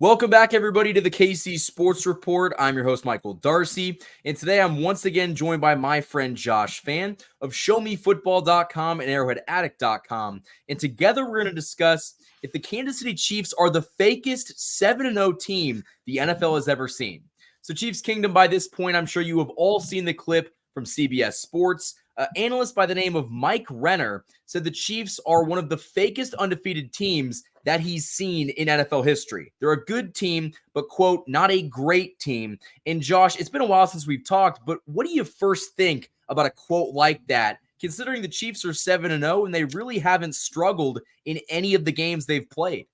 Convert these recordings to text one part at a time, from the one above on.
Welcome back, everybody, to the KC Sports Report. I'm your host, Michael Darcy, and today I'm once again joined by my friend Josh Fan of ShowMeFootball.com and ArrowheadAddict.com, and together we're going to discuss if the Kansas City Chiefs are the fakest 7-0 team the NFL has ever seen. So, Chiefs Kingdom, by this point, I'm sure you have all seen the clip from CBS Sports. Analyst by the name of Mike Renner said the Chiefs are one of the fakest undefeated teams that he's seen in NFL history. They're a good team, but, quote, not a great team. And Josh, it's been a while since we've talked, but what do you first think about a quote like that, considering the Chiefs are 7-0 and they really haven't struggled in any of the games they've played?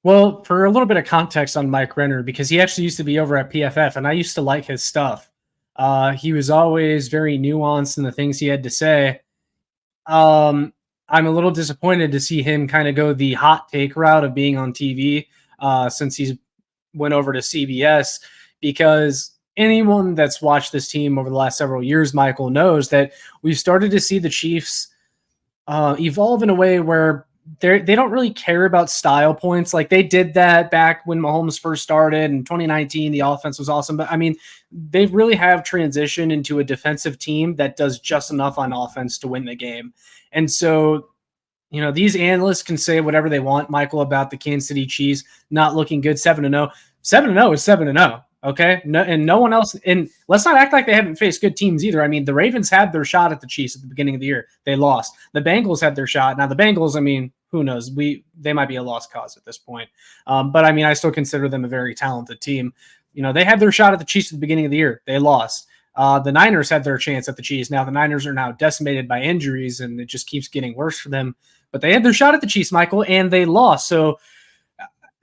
Well, for a little bit of context on Mike Renner, because he actually used to be over at PFF, and I used to like his stuff. He was always very nuanced in the things he had to say. I'm a little disappointed to see him kind of go the hot take route of being on TV since he's went over to CBS, because anyone that's watched this team over the last several years, Michael, knows that we've started to see the Chiefs evolve in a way where they don't really care about style points. Like they did that back when Mahomes first started in 2019. The offense was awesome. But I mean, they really have transitioned into a defensive team that does just enough on offense to win the game. And so, you know, these analysts can say whatever they want, Michael, about the Kansas City Chiefs not looking good 7-0. 7-0 is 7-0. Okay. No one else. And let's not act like they haven't faced good teams either. I mean, the Ravens had their shot at the Chiefs at the beginning of the year. They lost. The Bengals had their shot. Now the Bengals, I mean, who knows? They might be a lost cause at this point. But I mean, I still consider them a very talented team. You know, they had their shot at the Chiefs at the beginning of the year. They lost. The Niners had their chance at the Chiefs. Now the Niners are now decimated by injuries, and it just keeps getting worse for them. But they had their shot at the Chiefs, Michael, and they lost. So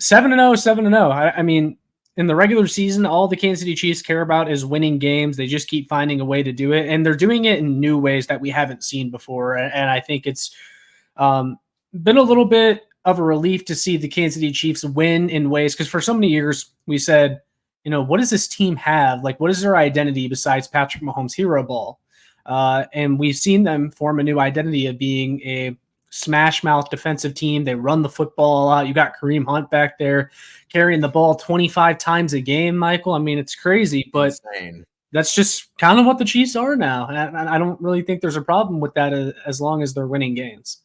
7-0, 7-0. I mean, in the regular season, all the Kansas City Chiefs care about is winning games. They just keep finding a way to do it, and they're doing it in new ways that we haven't seen before. And I think it's been a little bit of a relief to see the Kansas City Chiefs win in ways, because for so many years we said, you know, what does this team have? Like, what is their identity besides Patrick Mahomes' hero ball? And we've seen them form a new identity of being a smash mouth defensive team. They run the football a lot. You got Kareem Hunt back there carrying the ball 25 times a game, Michael. I mean, it's crazy, but insane. That's just kind of what the Chiefs are now. And I don't really think there's a problem with that as long as they're winning games.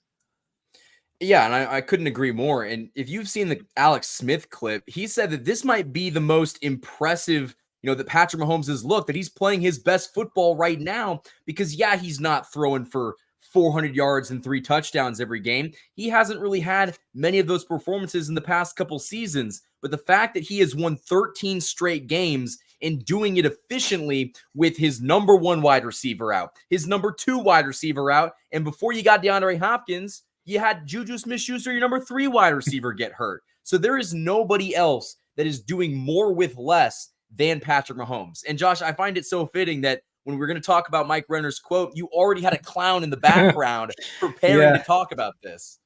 Yeah, and I couldn't agree more. And if you've seen the Alex Smith clip, he said that this might be the most impressive, that Patrick Mahomes has looked, that he's playing his best football right now because, yeah, he's not throwing for 400 yards and 3 touchdowns every game. He hasn't really had many of those performances in the past couple seasons. But the fact that he has won 13 straight games and doing it efficiently with his number 1 wide receiver out, his number 2 wide receiver out, and before you got DeAndre Hopkins, you had Juju Smith-Schuster, your number 3 wide receiver, get hurt. So there is nobody else that is doing more with less than Patrick Mahomes. And Josh, I find it so fitting that when we're going to talk about Mike Renner's quote, you already had a clown in the background preparing to talk about this.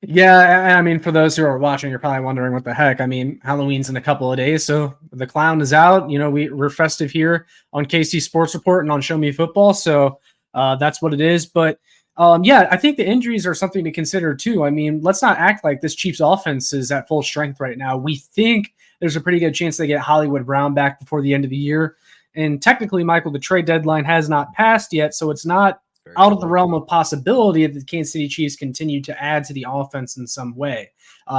Yeah, I mean, for those who are watching, you're probably wondering what the heck. I mean, Halloween's in a couple of days, so the clown is out. You know, we're festive here on KC Sports Report and on Show Me Football, so that's what it is. But yeah, I think the injuries are something to consider too. I mean, let's not act like this Chiefs offense is at full strength right now. We think there's a pretty good chance they get Hollywood Brown back before the end of the year. And technically, Michael, the trade deadline has not passed yet, so it's not out of the realm of possibility that the Kansas City Chiefs continue to add to the offense in some way.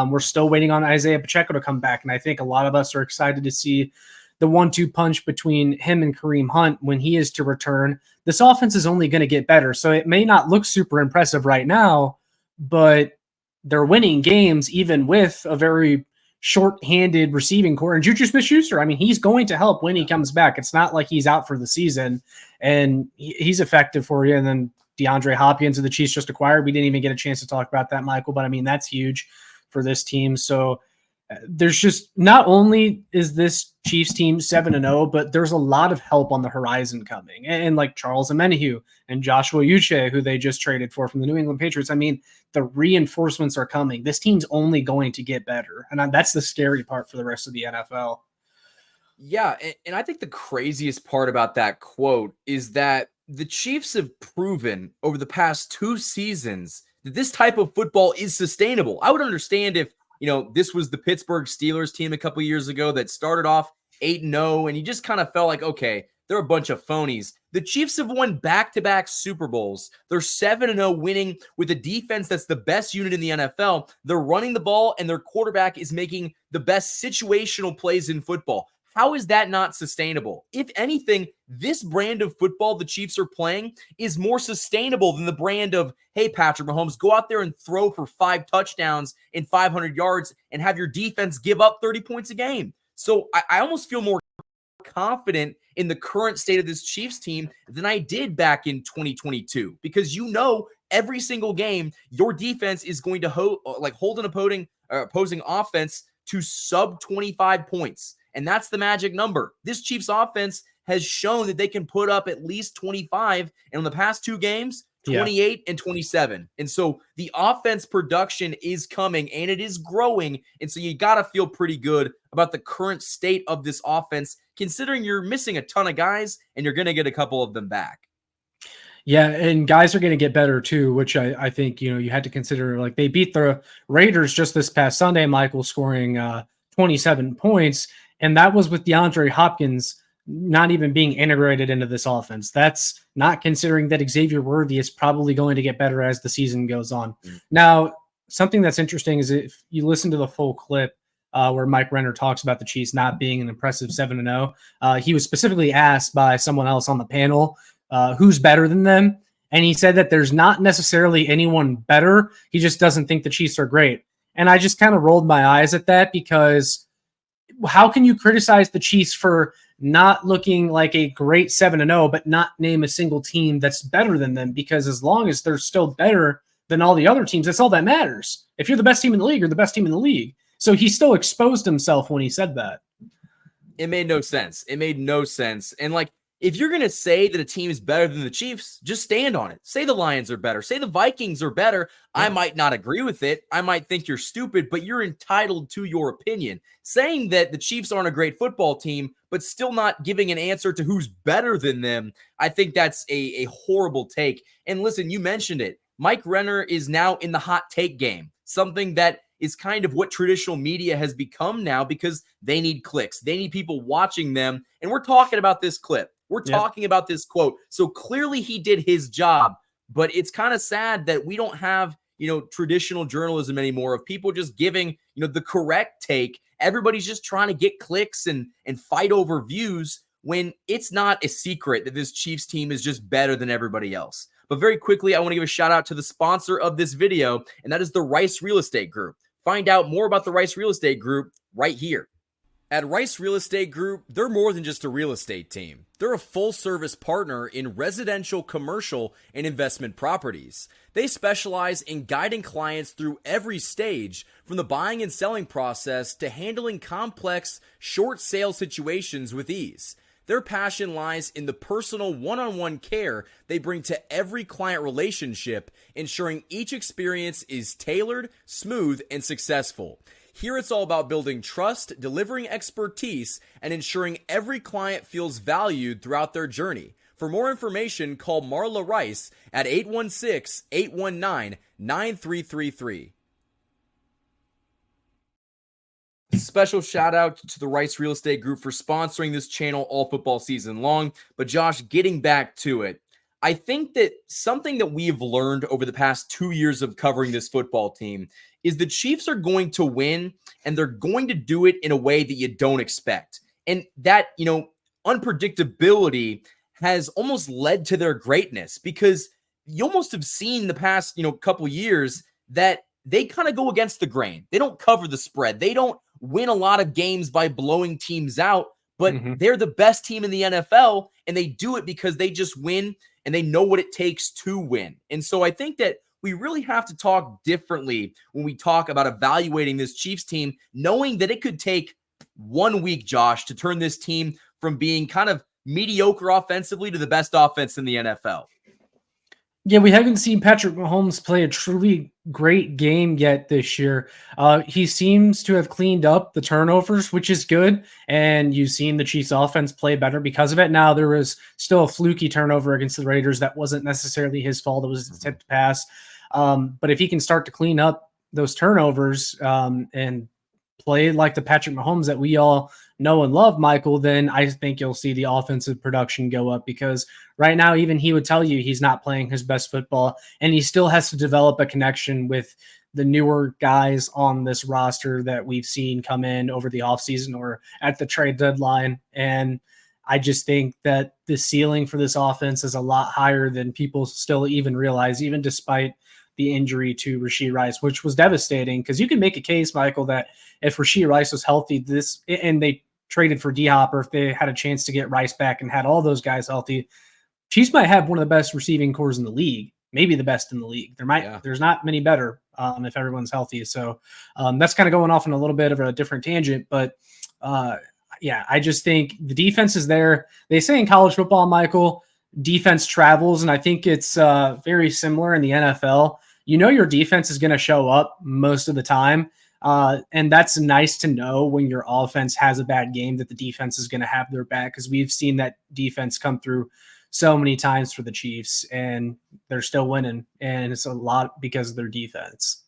We're still waiting on Isaiah Pacheco to come back, and I think a lot of us are excited to see the 1-2 punch between him and Kareem Hunt when he is to return. This offense is only going to get better, so it may not look super impressive right now, but they're winning games even with a very short-handed receiving core. And Juju Smith-Schuster, I mean, he's going to help when he comes back. It's not like he's out for the season, and he's effective for you. And then DeAndre Hopkins of the Chiefs just acquired. We didn't even get a chance to talk about that, Michael, but I mean, that's huge for this team. So there's just, not only is this Chiefs team 7-0, but there's a lot of help on the horizon coming. And like Charles Omenihu and Joshua Uche, who they just traded for from the New England Patriots. I mean, the reinforcements are coming. This team's only going to get better. And that's the scary part for the rest of the NFL. Yeah, and I think the craziest part about that quote is that the Chiefs have proven over the past 2 seasons that this type of football is sustainable. I would understand if, this was the Pittsburgh Steelers team a couple years ago that started off 8-0, and you just kind of felt like, okay, they're a bunch of phonies. The Chiefs have won back-to-back Super Bowls. They're 7-0 winning with a defense that's the best unit in the NFL. They're running the ball, and their quarterback is making the best situational plays in football. How is that not sustainable? If anything, this brand of football the Chiefs are playing is more sustainable than the brand of, hey, Patrick Mahomes, go out there and throw for 5 touchdowns and 500 yards and have your defense give up 30 points a game. So I almost feel more confident in the current state of this Chiefs team than I did back in 2022, because every single game your defense is going to hold an opposing offense to sub 25 points, and that's the magic number. This Chiefs offense has shown that they can put up at least 25, and in the past 2 games, 28 and 27. And so the offense production is coming and it is growing. And so you got to feel pretty good about the current state of this offense, considering you're missing a ton of guys and you're going to get a couple of them back. Yeah, and guys are going to get better too, which I think, you had to consider. Like, they beat the Raiders just this past Sunday, Michael, scoring 27 points. And that was with DeAndre Hopkins not even being integrated into this offense. That's not considering that Xavier Worthy is probably going to get better as the season goes on. Now, something that's interesting is if you listen to the full clip where Mike Renner talks about the Chiefs not being an impressive 7-0, he was specifically asked by someone else on the panel who's better than them. And he said that there's not necessarily anyone better. He just doesn't think the Chiefs are great. And I just kind of rolled my eyes at that, because how can you criticize the Chiefs for not looking like a great 7-0, but not name a single team that's better than them? Because as long as they're still better than all the other teams, that's all that matters. If you're the best team in the league, you're the best team in the league. So he still exposed himself when he said that. It made no sense. It made no sense. And if you're going to say that a team is better than the Chiefs, just stand on it. Say the Lions are better. Say the Vikings are better. I might not agree with it. I might think you're stupid, but you're entitled to your opinion. Saying that the Chiefs aren't a great football team, but still not giving an answer to who's better than them, I think that's a horrible take. And listen, you mentioned it. Mike Renner is now in the hot take game, something that is kind of what traditional media has become now, because they need clicks. They need people watching them. And we're talking about this clip. We're talking about this quote. So clearly he did his job, but it's kind of sad that we don't have, traditional journalism anymore of people just giving, the correct take. Everybody's just trying to get clicks and fight over views, when it's not a secret that this Chiefs team is just better than everybody else. But very quickly, I want to give a shout out to the sponsor of this video, and that is the Reiss Real Estate Group. Find out more about the Reiss Real Estate Group right here. At Reiss Real Estate Group, they're more than just a real estate team. They're a full-service partner in residential, commercial, and investment properties. They specialize in guiding clients through every stage, from the buying and selling process to handling complex, short sale situations with ease. Their passion lies in the personal one-on-one care they bring to every client relationship, ensuring each experience is tailored, smooth, and successful. Here it's all about building trust, delivering expertise, and ensuring every client feels valued throughout their journey. For more information, call Marla Reiss at 816-819-9333. Special shout out to the Reiss Real Estate Group for sponsoring this channel all football season long. But Josh, getting back to it, I think that something that we've learned over the past 2 years of covering this football team is the Chiefs are going to win, and they're going to do it in a way that you don't expect. And that, unpredictability has almost led to their greatness, because you almost have seen the past, couple years that they kind of go against the grain. They don't cover the spread. They don't win a lot of games by blowing teams out, but they're the best team in the NFL, and they do it because they just win and they know what it takes to win. And so I think that we really have to talk differently when we talk about evaluating this Chiefs team, knowing that it could take 1 week, Josh, to turn this team from being kind of mediocre offensively to the best offense in the NFL. Yeah, we haven't seen Patrick Mahomes play a truly great game yet this year. He seems to have cleaned up the turnovers, which is good. And you've seen the Chiefs offense play better because of it. Now, there was still a fluky turnover against the Raiders that wasn't necessarily his fault. It was a tipped pass. But if he can start to clean up those turnovers and play like the Patrick Mahomes that we all know and love, Michael, then I think you'll see the offensive production go up, because right now, even he would tell you he's not playing his best football, and he still has to develop a connection with the newer guys on this roster that we've seen come in over the offseason or at the trade deadline. And I just think that the ceiling for this offense is a lot higher than people still even realize, even despite the injury to Rashee Rice, which was devastating. Because you can make a case, Michael, that if Rashee Rice was healthy, and they traded for D-Hop, or if they had a chance to get Rice back and had all those guys healthy, Chiefs might have one of the best receiving cores in the league, maybe the best in the league. There's not many better if everyone's healthy. So that's kind of going off on a little bit of a different tangent, but I just think the defense is there. They say in college football, Michael, defense travels, and I think it's very similar in the NFL. You know your defense is going to show up most of the time, and that's nice to know when your offense has a bad game that the defense is going to have their back, because we've seen that defense come through so many times for the Chiefs, and they're still winning, and it's a lot because of their defense.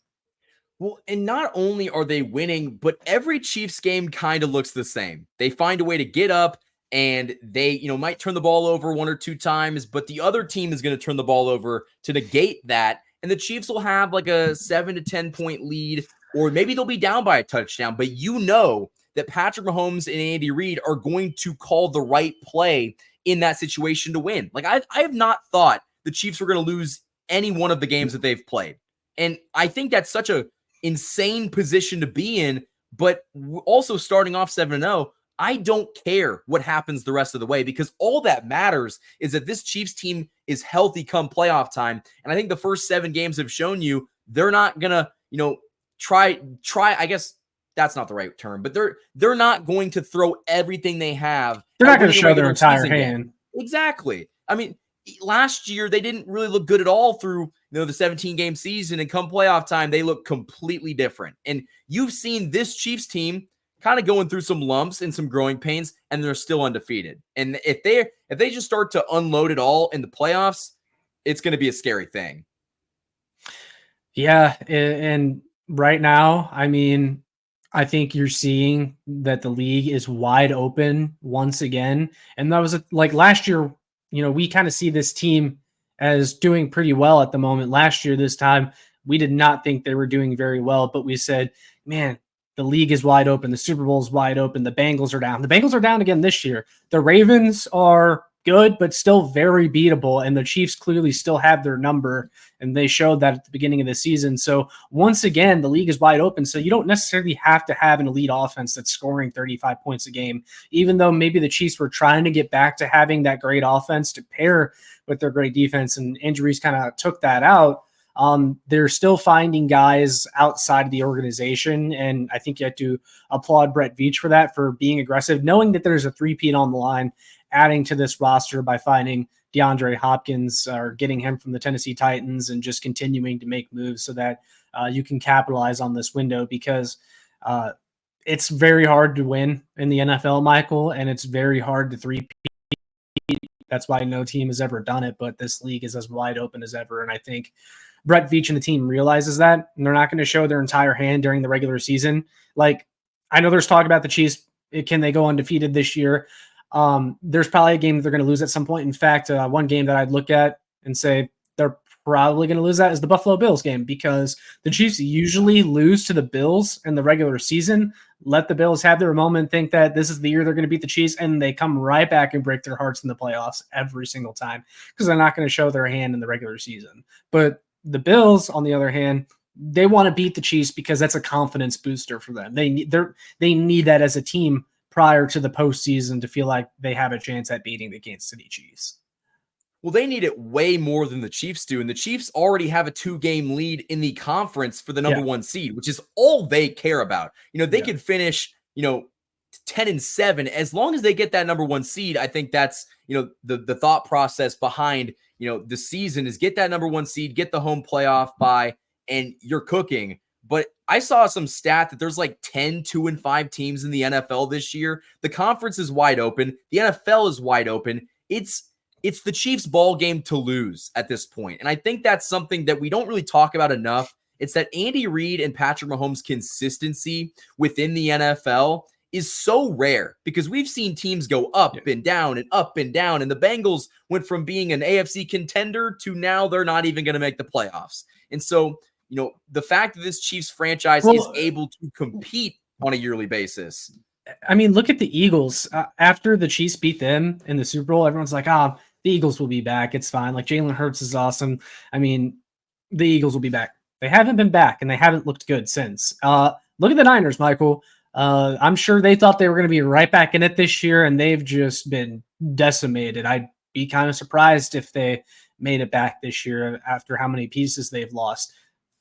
Well, and not only are they winning, but every Chiefs game kind of looks the same. They find a way to get up, and they, might turn the ball over 1 or 2 times, but the other team is going to turn the ball over to negate that. And the Chiefs will have like a 7 to 10 point lead, or maybe they'll be down by a touchdown. But that Patrick Mahomes and Andy Reid are going to call the right play in that situation to win. Like I have not thought the Chiefs were going to lose any one of the games that they've played. And I think that's such a insane position to be in, but also starting off 7-0, I don't care what happens the rest of the way, because all that matters is that this Chiefs team is healthy come playoff time. And I think the first 7 games have shown you they're not gonna, try, I guess that's not the right term, but they're not going to throw everything they have. They're not going to show their entire hand. Exactly. I mean, last year they didn't really look good at all through the 17-game season, and come playoff time they look completely different. And you've seen this Chiefs team kind of going through some lumps and some growing pains, and they're still undefeated. And if they just start to unload it all in the playoffs, it's going to be a scary thing. Yeah, and right now, I mean, I think you're seeing that the league is wide open once again. And that was like last year, we kind of see this team as doing pretty well at the moment. Last year, this time, we did not think they were doing very well, but we said, man, the league is wide open. The Super Bowl is wide open. The Bengals are down. The Bengals are down again this year. The Ravens are good, but still very beatable. And the Chiefs clearly still have their number, and they showed that at the beginning of the season. So once again, the league is wide open. So you don't necessarily have to have an elite offense that's scoring 35 points a game, even though maybe the Chiefs were trying to get back to having that great offense to pair with their great defense, and injuries kind of took that out. They're still finding guys outside of the organization, and I think you have to applaud Brett Veach for that, for being aggressive, knowing that there's a three-peat on the line, adding to this roster by finding DeAndre Hopkins or getting him from the Tennessee Titans, and just continuing to make moves so that you can capitalize on this window, because it's very hard to win in the NFL, Michael, and it's very hard to three-peat. That's why no team has ever done it, but this league is as wide open as ever, and I think Brett Veach and the team realizes that, and they're not going to show their entire hand during the regular season. Like, I know there's talk about the Chiefs. Can they go undefeated this year? There's probably a game that they're going to lose at some point. In fact, one game that I'd look at and say they're probably going to lose that is the Buffalo Bills game, because the Chiefs usually lose to the Bills in the regular season, let the Bills have their moment, think that this is the year they're going to beat the Chiefs, and they come right back and break their hearts in the playoffs every single time, because they're not going to show their hand in the regular season. But the Bills, on the other hand, they want to beat the Chiefs because that's a confidence booster for them. They need that as a team prior to the postseason to feel like they have a chance at beating the Kansas City Chiefs. Well, they need it way more than the Chiefs do, and the Chiefs already have a 2-game lead in the conference for the number 1 seed, which is all they care about. They could finish, 10-7 as long as they get that number 1 seed. I think that's, the thought process behind, the season is get that number 1 seed, get the home playoff bye, and you're cooking. But I saw some stat that there's like 10 2-5 teams in the NFL this year. The conference is wide open. The NFL is wide open. It's the Chiefs' ball game to lose at this point. And I think that's something that we don't really talk about enough, It's that Andy Reid and Patrick Mahomes' consistency within the NFL is so rare because we've seen teams go up and down and up and down. And the Bengals went from being an AFC contender to now they're not even going to make the playoffs. And so, the fact that this Chiefs franchise is able to compete on a yearly basis. I mean, look at the Eagles. After the Chiefs beat them in the Super Bowl, everyone's like, the Eagles will be back. It's fine. Like, Jalen Hurts is awesome. I mean, the Eagles will be back. They haven't been back, and they haven't looked good since. Look at the Niners, Michael. I'm sure they thought they were going to be right back in it this year, and they've just been decimated. I'd be kind of surprised if they made it back this year after how many pieces they've lost.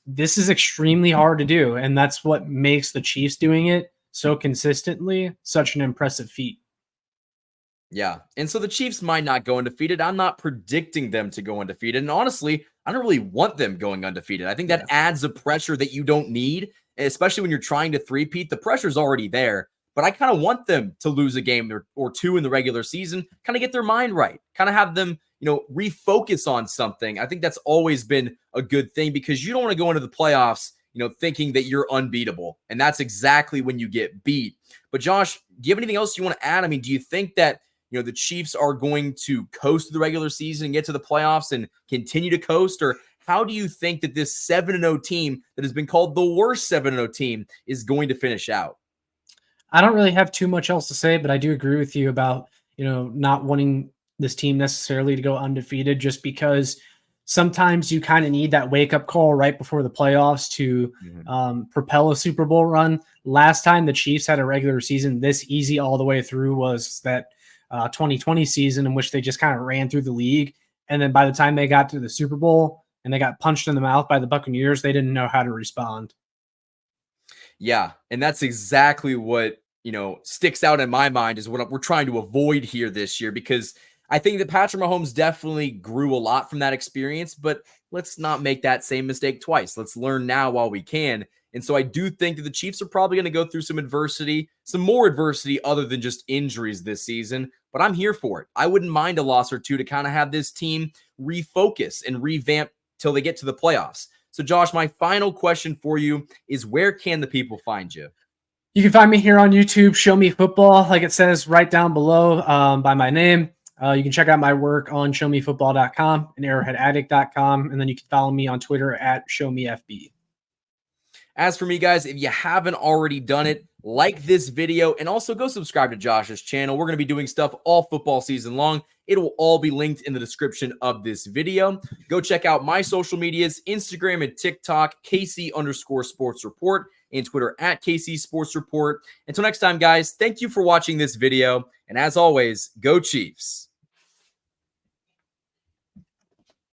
This is extremely hard to do, and that's what makes the Chiefs doing it so consistently such an impressive feat. Yeah, and so the Chiefs might not go undefeated. I'm not predicting them to go undefeated, and honestly, I don't really want them going undefeated. I think that adds a pressure that you don't need, especially when you're trying to three-peat. The pressure's already there, but I kind of want them to lose a game or two in the regular season, kind of get their mind right, kind of have them, refocus on something. I think that's always been a good thing because you don't want to go into the playoffs, thinking that you're unbeatable, and that's exactly when you get beat. But Josh, do you have anything else you want to add? I mean, do you think that the Chiefs are going to coast the regular season and get to the playoffs and continue to coast? Or how do you think that this 7-0 team that has been called the worst 7-0 team is going to finish out? I don't really have too much else to say, but I do agree with you about, not wanting this team necessarily to go undefeated just because sometimes you kind of need that wake-up call right before the playoffs to propel a Super Bowl run. Last time the Chiefs had a regular season this easy all the way through was that 2020 season in which they just kind of ran through the league. And then by the time they got to the Super Bowl and they got punched in the mouth by the Buccaneers, they didn't know how to respond. Yeah, and that's exactly what, sticks out in my mind is what we're trying to avoid here this year, because I think that Patrick Mahomes definitely grew a lot from that experience, but let's not make that same mistake twice. Let's learn now while we can. And so I do think that the Chiefs are probably going to go through some more adversity other than just injuries this season, but I'm here for it. I wouldn't mind a loss or two to kind of have this team refocus and revamp till they get to the playoffs. So Josh, my final question for you is, where can the people find you? You can find me here on YouTube, Show Me Football, like it says right down below by my name. You can check out my work on showmefootball.com and arrowheadaddict.com, and then you can follow me on Twitter at ShowMeFB. As for me, guys, if you haven't already done it, like this video and also go subscribe to Josh's channel. We're going to be doing stuff all football season long. It will all be linked in the description of this video. Go check out my social medias, Instagram and TikTok, KC_Sports Report, and Twitter at KC Sports Report. Until next time, guys, thank you for watching this video. And as always, go Chiefs.